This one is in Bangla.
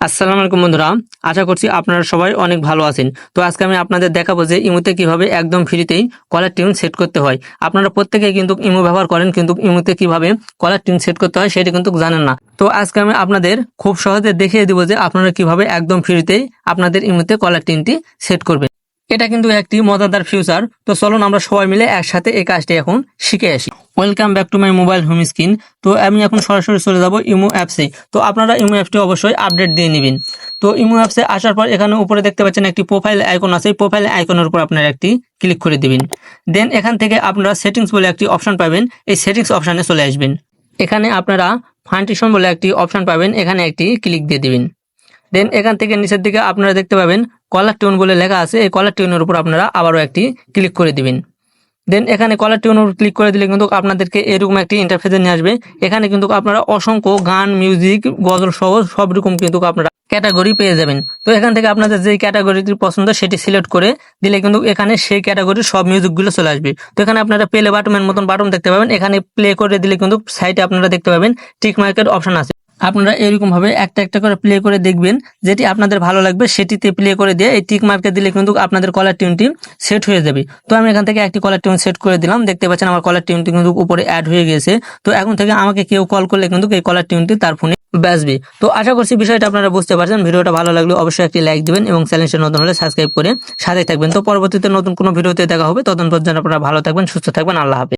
আসসালামু আলাইকুম বন্ধুরা, আশা করছি আপনারা সবাই অনেক ভালো আছেন। তো আজকে আমি আপনাদের দেখাবো যে ইমোতে কিভাবে একদম ফ্রিতেই কলার টিউন সেট করতে হয়। আপনারা প্রত্যেকেই কিন্তু ইমো ব্যবহার করেন, কিন্তু ইমোতে কিভাবে কলার টিউন সেট করতে হয় সেটা কিন্তু জানেন না। তো আজকে আমি আপনাদের খুব সহজে দেখিয়ে দিব যে আপনারা কিভাবে একদম ফ্রিতেই আপনাদের ইমোতে কলার টিউনটি সেট করবেন। এটা কিন্তু একটি মজাদার ফিউচার। তো চলুন আমরা সবাই মিলে একসাথে এই কাজটি এখন শিখে আসি। Welcome back to my mobile home screen. তো আমি এখন সরাসরি চলে যাব ইমো অ্যাপসে। তো আপনারা ইমো অ্যাপটি অবশ্যই আপডেট দিয়ে নেবেন। তো ইমো অ্যাপসে আসার পর এখানে উপরে দেখতে পাচ্ছেন একটি প্রোফাইল আইকন আছে। এই প্রোফাইল আইকনের উপর আপনারা একটি ক্লিক করে দিবেন। দেন এখান থেকে আপনারা সেটিংস বলে একটি অপশন পাবেন। এই সেটিংস অপশনে চলে আসবেন। এখানে আপনারা ফাংশন বলে একটি অপশন পাবেন, এখানে একটি ক্লিক দিয়ে দিবেন। দেন এখান থেকে নিচের দিকে আপনারা দেখতে পাবেন কলার টিউন বলে লেখা আছে। এই কলার টিউনের উপর আপনারা আবারও একটি ক্লিক করে দিবেন। দেন এখানে কলার টিউনের উপর ক্লিক করে দিলে কিন্তু আপনাদেরকে এরকম একটি ইন্টারফেসে নিয়ে আসবে। এখানে কিন্তু আপনারা অসংখ্য গান, মিউজিক, গজল সহ সব রকম কিন্তু আপনারা ক্যাটাগরি পেয়ে যাবেন। তো এখান থেকে আপনাদের যে ক্যাটাগরিটি পছন্দ সেটি সিলেক্ট করে দিলে কিন্তু এখানে সেই ক্যাটাগরির সব মিউজিকগুলো চলে আসবে। তো এখানে আপনারা প্লে বাটনের মতন বাটন দেখতে পাবেন। এখানে প্লে করে দিলে কিন্তু সাইটে আপনারা দেখতে পাবেন টিক মার্কের অপশন আছে। আপনারা এরকম ভাবে একটা একটা করে প্লে করে দেখবেন, যেটি আপনাদের ভালো লাগবে সেটিতে প্লে করে দিয়ে এই টিক মার্কে দিলে কিন্তু আপনাদের কলার টিউনটি সেট হয়ে যাবে। তো আমি এখান থেকে একটি কলার টিউন সেট করে দিলাম। দেখতে পাচ্ছেন আমার কলার টিউনটি কিন্তু উপরে অ্যাড হয়ে গেছে। তো এখন থেকে আমাকে কেউ কল করলে কিন্তু এই কলার টিউনটি তার ফোনে বাজবে। তো আশা করছি বিষয়টা আপনারা বুঝতে পারছেন। ভিডিওটা ভালো লাগলে অবশ্যই একটি লাইক দিবেন এবং চ্যানেলটি নতুন হলে সাবস্ক্রাইব করে সাথে থাকবেন। তো পরবর্তীতে নতুন কোনো ভিডিওতে দেখা হবে। ততক্ষণ পর্যন্ত আপনারা ভালো থাকবেন, সুস্থ থাকবেন। আল্লাহ হাফেজ।